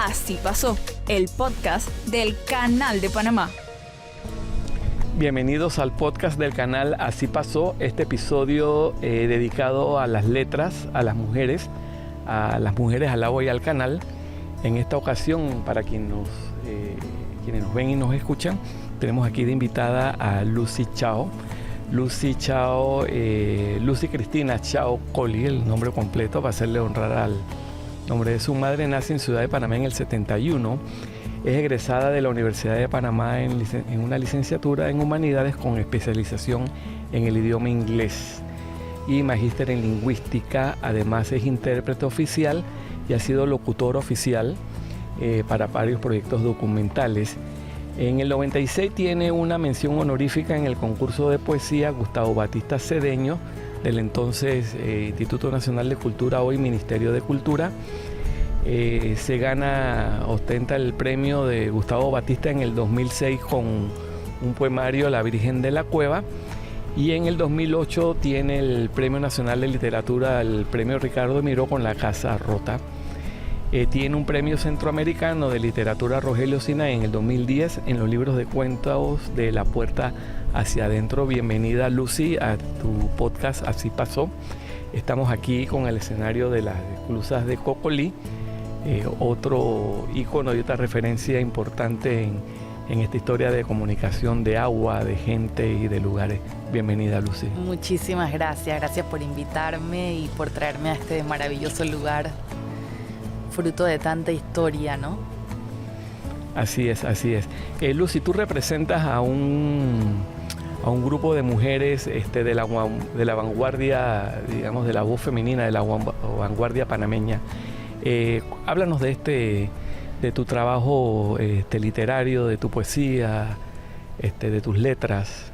Así pasó, el podcast del Canal de Panamá. Bienvenidos al podcast del canal Así Pasó, este episodio dedicado a las letras, a las mujeres al agua y al canal. En esta ocasión, para quienes nos ven y nos escuchan, tenemos aquí de invitada a Lucy Chao. Lucy Cristina Chao Colli, el nombre completo, para hacerle honrar al nombre de su madre. Nace en Ciudad de Panamá en el 71. Es egresada de la Universidad de Panamá en una licenciatura en Humanidades con especialización en el idioma inglés y magíster en lingüística. Además es intérprete oficial y ha sido locutor oficial para varios proyectos documentales. En el 96 tiene una mención honorífica en el concurso de poesía Gustavo Batista Cedeño del entonces Instituto Nacional de Cultura, hoy Ministerio de Cultura. Ostenta el premio de Gustavo Batista en el 2006 con un poemario, La Virgen de la Cueva, y en el 2008 tiene el Premio Nacional de Literatura, el Premio Ricardo Miró con La Casa Rota. Tiene un premio centroamericano de literatura Rogelio Sinaí en el 2010 en los libros de cuentos de La Puerta Hacia Adentro. Bienvenida, Lucy, a tu podcast Así Pasó. Estamos aquí con el escenario de las esclusas de Cocolí, otro ícono y otra referencia importante en esta historia de comunicación de agua, de gente y de lugares. Bienvenida, Lucy. Muchísimas gracias por invitarme y por traerme a este maravilloso lugar, fruto de tanta historia, ¿no? Así es. Lucy, tú representas a un grupo de mujeres de la vanguardia, digamos, de la voz femenina, de la vanguardia panameña. Háblanos de tu trabajo literario, de tu poesía, de tus letras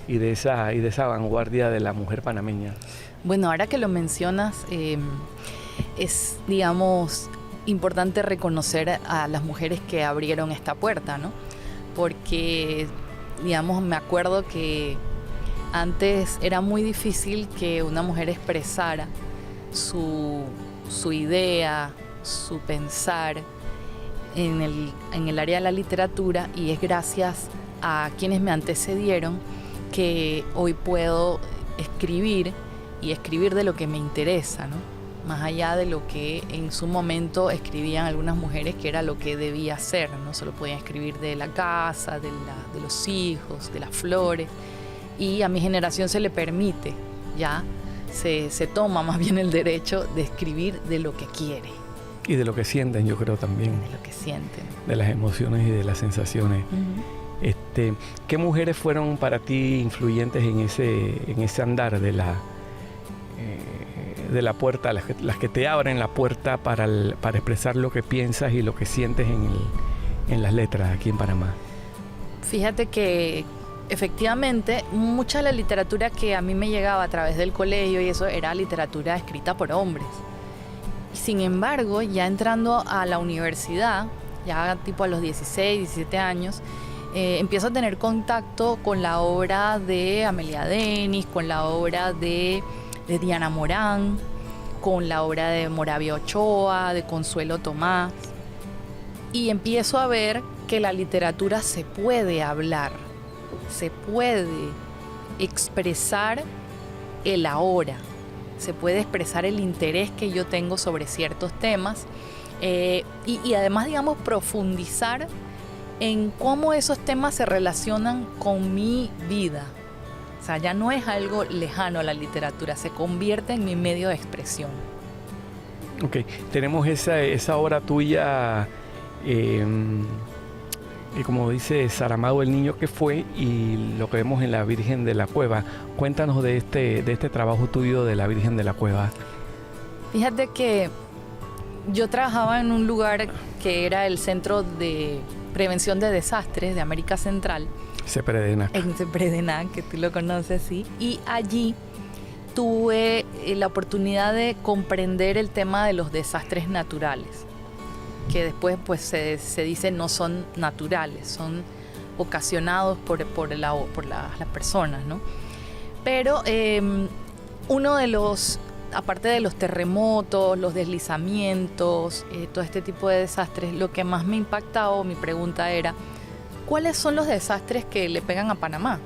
y de esa vanguardia de la mujer panameña. Bueno, ahora que lo mencionas, es, digamos, importante reconocer a las mujeres que abrieron esta puerta, ¿no? Porque, digamos, me acuerdo que antes era muy difícil que una mujer expresara su idea, su pensar en el área de la literatura, y es gracias a quienes me antecedieron que hoy puedo escribir de lo que me interesa, ¿no? Más allá de lo que en su momento escribían algunas mujeres, que era lo que debía ser, no solo podían escribir de la casa, de los hijos, de las flores, y a mi generación se le permite, ya se toma más bien el derecho de escribir de lo que quiere. Y de lo que sienten, yo creo también. De lo que sienten. De las emociones y de las sensaciones. Uh-huh. ¿Qué mujeres fueron para ti influyentes en ese andar de la puerta, las que te abren la puerta para expresar lo que piensas y lo que sientes en las letras aquí en Panamá? Fíjate que efectivamente mucha de la literatura que a mí me llegaba a través del colegio y eso era literatura escrita por hombres. Sin embargo, ya entrando a la universidad, ya tipo a los 16, 17 años, empiezo a tener contacto con la obra de Amelia Denis, con la obra de Diana Morán, con la obra de Moravia Ochoa, de Consuelo Tomás, y empiezo a ver que la literatura se puede hablar, se puede expresar el ahora, se puede expresar el interés que yo tengo sobre ciertos temas, y además, digamos, profundizar en cómo esos temas se relacionan con mi vida. O sea, ya no es algo lejano a la literatura, se convierte en mi medio de expresión. Ok, tenemos esa obra tuya, como dice Saramago, El niño que fue, y lo que vemos en La Virgen de la Cueva. Cuéntanos de este trabajo tuyo de La Virgen de la Cueva. Fíjate que yo trabajaba en un lugar que era el Centro de Prevención de Desastres de América Central. CEPREDENAC. En CEPREDENAC, que tú lo conoces, sí. Y allí tuve la oportunidad de comprender el tema de los desastres naturales, que después pues se dice no son naturales, son ocasionados por las personas, ¿no? Pero uno de los aparte de los terremotos, los deslizamientos, todo este tipo de desastres, lo que más me impactaba, mi pregunta era, ¿cuáles son los desastres que le pegan a Panamá?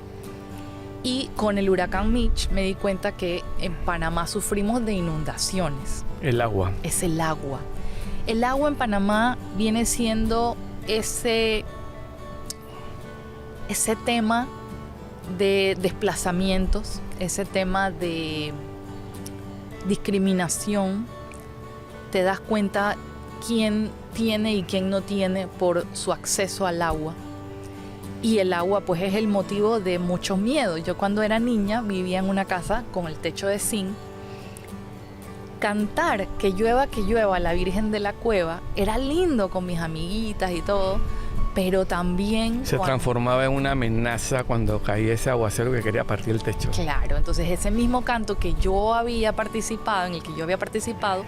Y con el huracán Mitch me di cuenta que en Panamá sufrimos de inundaciones. El agua. Es el agua. El agua en Panamá viene siendo ese tema de desplazamientos, ese tema de discriminación. Te das cuenta quién tiene y quién no tiene por su acceso al agua. Y el agua pues es el motivo de mucho miedo. Yo cuando era niña vivía en una casa con el techo de zinc. Cantar que llueva, la Virgen de la Cueva era lindo con mis amiguitas y todo, pero también se transformaba en una amenaza cuando caía ese aguacero que quería partir el techo. Claro, entonces ese mismo canto que yo había participado, en el que yo había participado,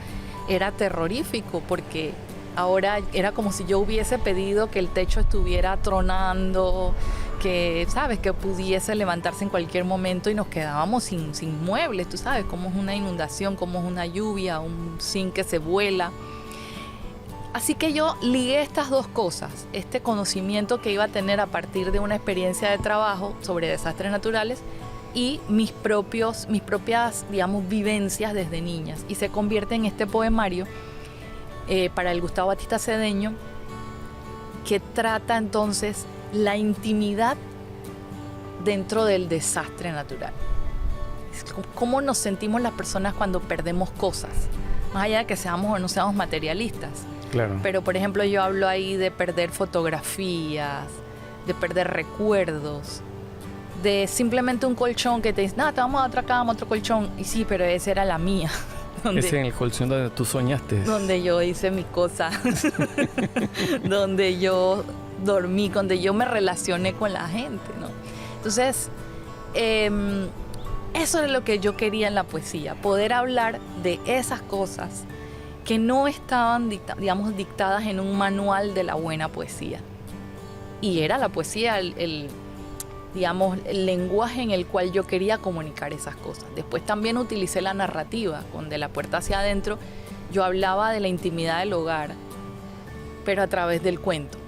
era terrorífico porque ahora era como si yo hubiese pedido que el techo estuviera tronando, que, ¿sabes?, que pudiese levantarse en cualquier momento y nos quedábamos sin muebles. Tú sabes cómo es una inundación, cómo es una lluvia, un zinc que se vuela. Así que yo ligué estas dos cosas, este conocimiento que iba a tener a partir de una experiencia de trabajo sobre desastres naturales y mis propias, digamos, vivencias desde niñas. Y se convierte en este poemario para el Gustavo Batista Cedeño, que trata entonces la intimidad dentro del desastre natural. ¿Cómo nos sentimos las personas cuando perdemos cosas? Más allá de que seamos o no seamos materialistas. Claro. Pero, por ejemplo, yo hablo ahí de perder fotografías, de perder recuerdos, de simplemente un colchón que te dice, te vamos a otra cama, otro colchón. Y sí, pero esa era la mía. Ese en el colchón donde tú soñaste. Donde yo hice mis cosas. Donde yo dormí, donde yo me relacioné con la gente, ¿no? Entonces, eso es lo que yo quería en la poesía, poder hablar de esas cosas que no estaban, dictadas en un manual de la buena poesía. Y era la poesía el lenguaje en el cual yo quería comunicar esas cosas. Después también utilicé la narrativa, con De la puerta hacia adentro, yo hablaba de la intimidad del hogar, pero a través del cuento.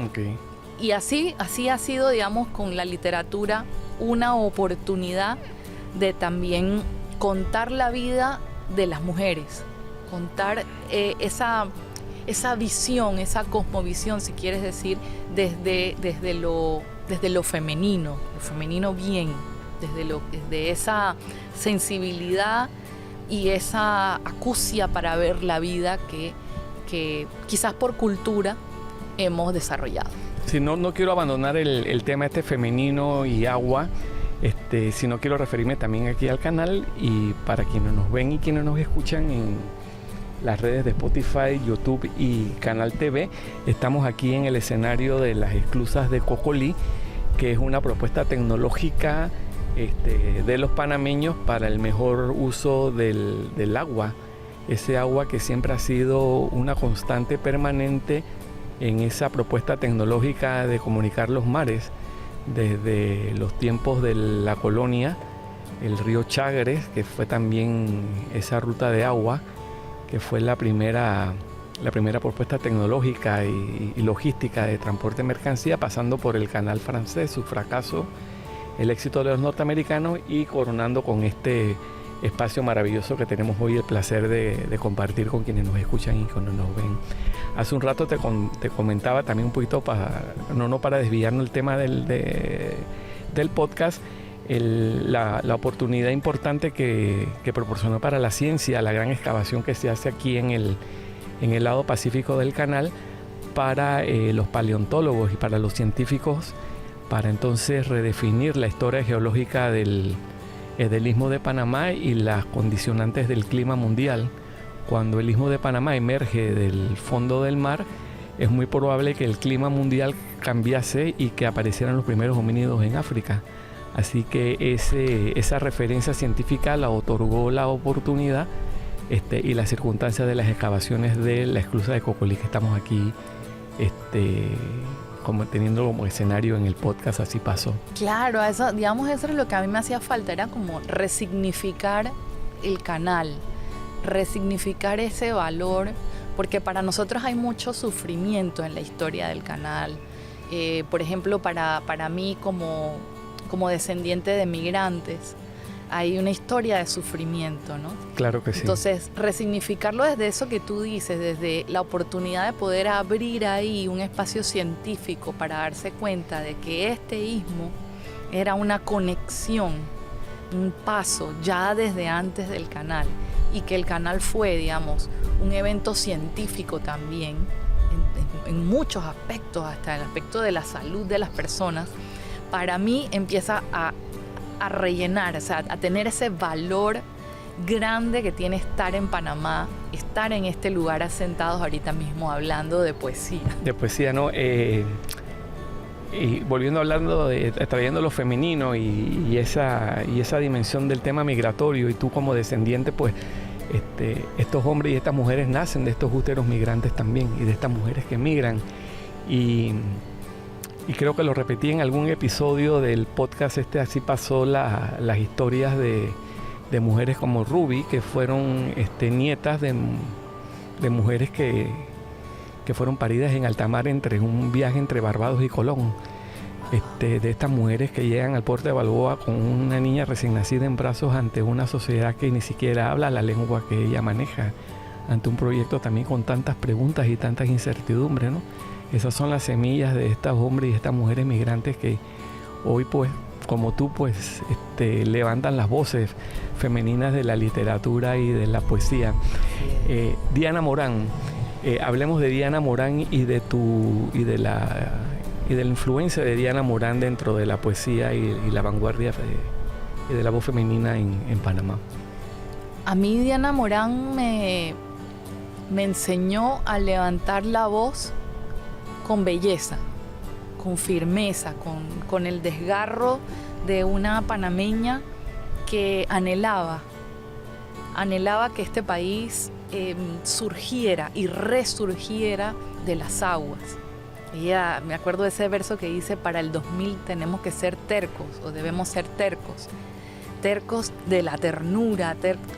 Okay. Y así ha sido, digamos, con la literatura, una oportunidad de también contar la vida de las mujeres, contar esa visión, esa cosmovisión, si quieres decir, desde lo femenino bien, desde esa sensibilidad y esa acucia para ver la vida que quizás por cultura hemos desarrollado. Sí, no quiero abandonar el tema femenino y agua, sino quiero referirme también aquí al canal, y para quienes nos ven y quienes nos escuchan en las redes de Spotify, YouTube y Canal TV, estamos aquí en el escenario de las esclusas de Cocolí, que es una propuesta tecnológica de los panameños para el mejor uso del agua, ese agua que siempre ha sido una constante permanente en esa propuesta tecnológica de comunicar los mares desde los tiempos de la colonia, el río Chagres, que fue también esa ruta de agua, que fue la primera propuesta tecnológica y logística de transporte de mercancía, pasando por el canal francés, su fracaso, el éxito de los norteamericanos, y coronando con este espacio maravilloso que tenemos hoy el placer de compartir con quienes nos escuchan y quienes nos ven. Hace un rato te comentaba también un poquito, para desviarnos del tema del podcast, la oportunidad importante que proporcionó para la ciencia la gran excavación que se hace aquí en el lado pacífico del canal para los paleontólogos y para los científicos, para entonces redefinir la historia geológica del Istmo de Panamá y las condicionantes del clima mundial. Cuando el Istmo de Panamá emerge del fondo del mar, es muy probable que el clima mundial cambiase y que aparecieran los primeros homínidos en África. Así que esa referencia científica la otorgó la oportunidad y las circunstancias de las excavaciones de la esclusa de Cocolí, que estamos aquí teniendo como escenario en el podcast. Así pasó. Claro, eso es lo que a mí me hacía falta, era como resignificar el canal, resignificar ese valor, porque para nosotros hay mucho sufrimiento en la historia del canal. Por ejemplo, para mí como descendiente de migrantes, hay una historia de sufrimiento, ¿no? Claro que sí. Entonces, resignificarlo desde eso que tú dices, desde la oportunidad de poder abrir ahí un espacio científico para darse cuenta de que este istmo era una conexión, un paso ya desde antes del canal, y que el canal fue, digamos, un evento científico también, en muchos aspectos, hasta el aspecto de la salud de las personas, para mí empieza a rellenar, o sea, a tener ese valor grande que tiene estar en Panamá, estar en este lugar asentados ahorita mismo hablando de poesía. De poesía, ¿no? Y volviendo hablando trayendo lo femenino y esa dimensión del tema migratorio, y tú como descendiente, pues estos hombres y estas mujeres nacen de estos úteros migrantes también, y de estas mujeres que migran. Y creo que lo repetí en algún episodio del podcast Así pasó, las historias de mujeres como Ruby, que fueron nietas de mujeres que fueron paridas en alta mar entre un viaje entre Barbados y Colón. De estas mujeres que llegan al puerto de Balboa con una niña recién nacida en brazos ante una sociedad que ni siquiera habla la lengua que ella maneja, ante un proyecto también con tantas preguntas y tantas incertidumbres, ¿no? Esas son las semillas de estos hombres y estas mujeres migrantes que hoy, pues, como tú, pues, levantan las voces femeninas de la literatura y de la poesía. Diana Morán, hablemos de Diana Morán y de la influencia de Diana Morán dentro de la poesía y la vanguardia y de la voz femenina en Panamá. A mí Diana Morán me enseñó a levantar la voz con belleza, con firmeza, con el desgarro de una panameña que anhelaba que este país surgiera y resurgiera de las aguas. Ella, me acuerdo de ese verso que dice: para el 2000 tenemos que ser tercos, o debemos ser tercos de la ternura,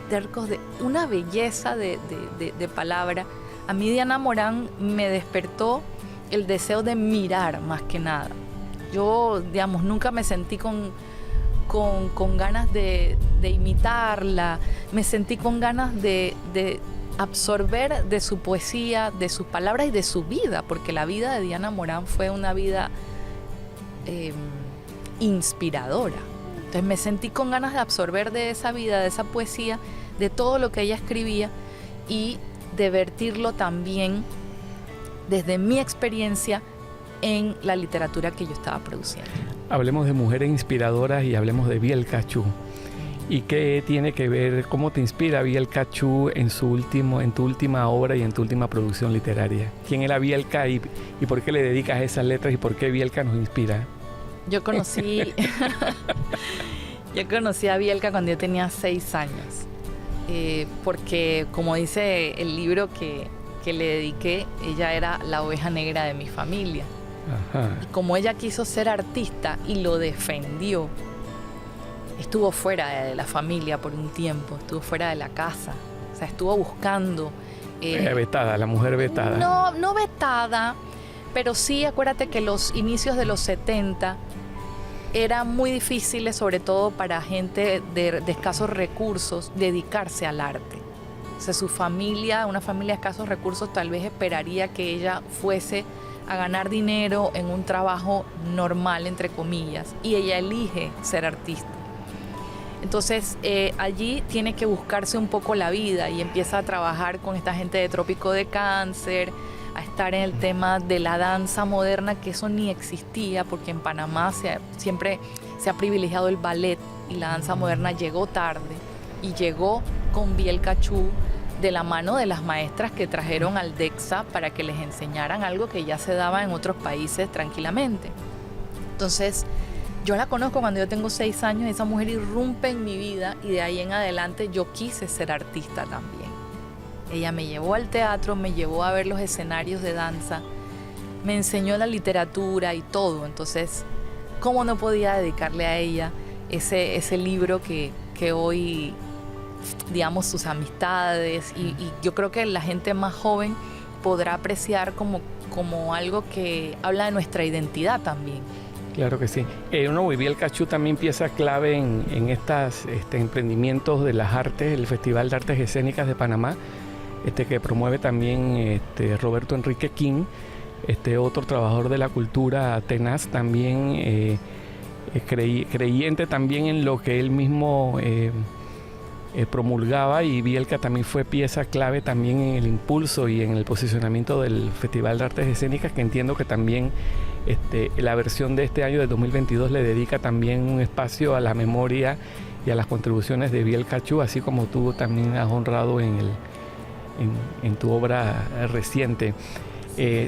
tercos de una belleza de palabra. A mí Diana Morán me despertó el deseo de mirar más que nada. Yo, digamos, nunca me sentí con ganas de imitarla, me sentí con ganas de absorber de su poesía, de sus palabras y de su vida, porque la vida de Diana Morán fue una vida inspiradora. Entonces me sentí con ganas de absorber de esa vida, de esa poesía, de todo lo que ella escribía, y de vertirlo también desde mi experiencia en la literatura que yo estaba produciendo. Hablemos de mujeres inspiradoras y hablemos de Biel Cacho. ¿Y qué tiene que ver, cómo te inspira Biel Cacho en tu última obra y en tu última producción literaria? ¿Quién era Bielka y por qué le dedicas esas letras y por qué Bielka nos inspira? Yo conocí a Bielka cuando yo tenía 6 años, porque como dice el libro que le dediqué, ella era la oveja negra de mi familia. Ajá. Y como ella quiso ser artista y lo defendió, estuvo fuera de la familia por un tiempo, estuvo fuera de la casa, o sea, estuvo buscando... vetada, la mujer vetada. No vetada, pero sí, acuérdate que los inicios de los 70 eran muy difíciles, sobre todo para gente de escasos recursos, dedicarse al arte. O sea, su familia, una familia de escasos recursos, tal vez esperaría que ella fuese a ganar dinero en un trabajo normal, entre comillas, y ella elige ser artista. Entonces allí tiene que buscarse un poco la vida y empieza a trabajar con esta gente de Trópico de Cáncer, a estar en el tema de la danza moderna, que eso ni existía, porque en Panamá siempre se ha privilegiado el ballet, y la danza moderna llegó tarde, y llegó con Biel Cacho de la mano de las maestras que trajeron al DECSA para que les enseñaran algo que ya se daba en otros países tranquilamente. Entonces, yo la conozco cuando yo tengo 6 años, esa mujer irrumpe en mi vida, y de ahí en adelante yo quise ser artista también. Ella me llevó al teatro, me llevó a ver los escenarios de danza, me enseñó la literatura y todo. Entonces, ¿cómo no podía dedicarle a ella ese libro que hoy digamos, sus amistades y yo creo que la gente más joven podrá apreciar como algo que habla de nuestra identidad también. Claro que sí. Bielka Cachú también pieza clave en estos emprendimientos de las artes, el Festival de Artes Escénicas de Panamá, que promueve también Roberto Enrique King, otro trabajador de la cultura tenaz, también creyente también en lo que él mismo promulgaba, y Bielka también fue pieza clave también en el impulso y en el posicionamiento del Festival de Artes Escénicas, que entiendo que también la versión de este año de 2022 le dedica también un espacio a la memoria y a las contribuciones de Bielka Cachú, así como tú también has honrado en tu obra reciente.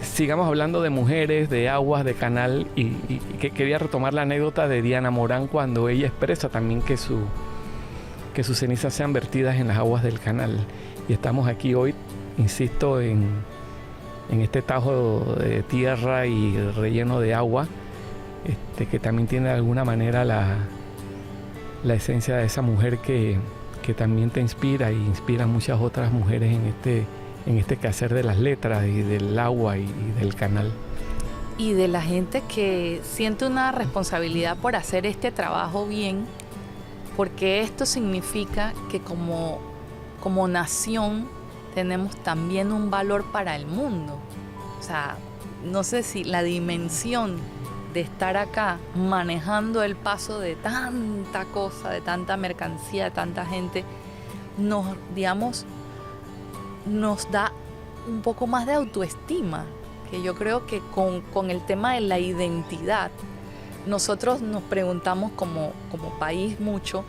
Sigamos hablando de mujeres, de aguas, de canal, y que quería retomar la anécdota de Diana Morán cuando ella expresa también que sus cenizas sean vertidas en las aguas del canal. Y estamos aquí hoy, insisto, en este tajo de tierra y relleno de agua, que también tiene de alguna manera la esencia de esa mujer que también te inspira y inspira a muchas otras mujeres en este quehacer de las letras y del agua y del canal. Y de la gente que siente una responsabilidad por hacer este trabajo bien, porque esto significa que como nación tenemos también un valor para el mundo. O sea, no sé si la dimensión de estar acá manejando el paso de tanta cosa, de tanta mercancía, de tanta gente, nos da un poco más de autoestima, que yo creo que con el tema de la identidad, nosotros nos preguntamos como país mucho,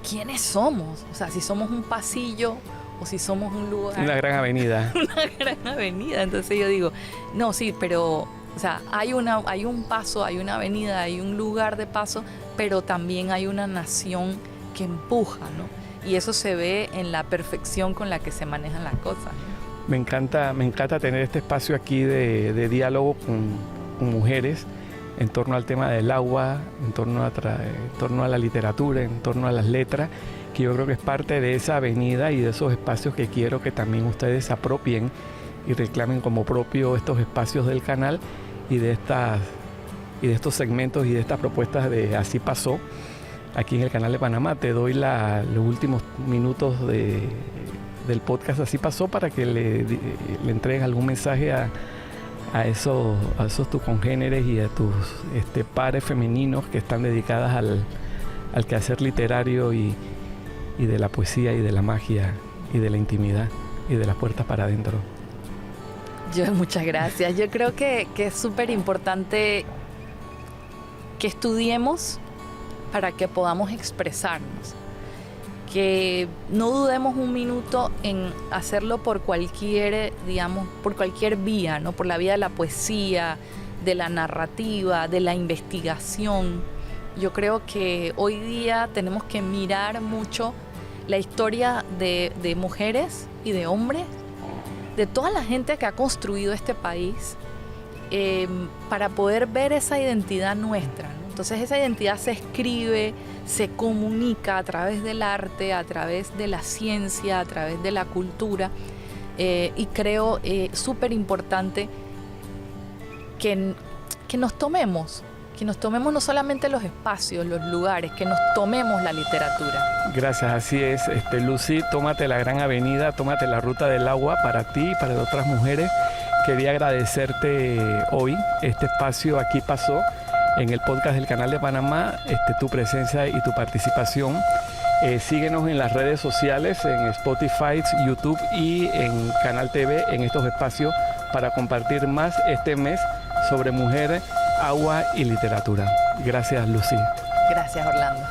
¿quiénes somos? O sea, si somos un pasillo o si somos un lugar. Una gran avenida. Una gran avenida. Entonces yo digo, no, sí, pero, o sea, hay un paso, hay una avenida, hay un lugar de paso, pero también hay una nación que empuja, ¿no? Y eso se ve en la perfección con la que se manejan las cosas. Me encanta tener este espacio aquí de diálogo con mujeres en torno al tema del agua, en torno a la literatura, en torno a las letras, que yo creo que es parte de esa avenida y de esos espacios que quiero que también ustedes se apropien y reclamen como propio estos espacios del canal y de estos segmentos y de estas propuestas de Así Pasó aquí en el canal de Panamá. Te doy los últimos minutos del podcast Así Pasó para que le entregues algún mensaje a esos tus congéneres y a tus pares femeninos que están dedicadas al quehacer literario y de la poesía y de la magia y de la intimidad y de las puertas para adentro. Muchas gracias. Yo creo que es súper importante que estudiemos para que podamos expresarnos. Que no dudemos un minuto en hacerlo por cualquier vía, ¿no? Por la vía de la poesía, de la narrativa, de la investigación. Yo creo que hoy día tenemos que mirar mucho la historia de mujeres y de hombres, de toda la gente que ha construido este país, para poder ver esa identidad nuestra, ¿no? Entonces esa identidad se escribe, se comunica a través del arte, a través de la ciencia, a través de la cultura, y creo súper importante que nos tomemos no solamente los espacios, los lugares, que nos tomemos la literatura. Gracias, así es. Lucy, tómate la gran avenida, tómate la ruta del agua para ti y para otras mujeres. Quería agradecerte hoy este espacio Aquí Pasó en el podcast del Canal de Panamá, tu presencia y tu participación. Síguenos en las redes sociales, en Spotify, YouTube y en Canal TV, en estos espacios para compartir más este mes sobre mujeres, agua y literatura. Gracias, Lucy. Gracias, Orlando.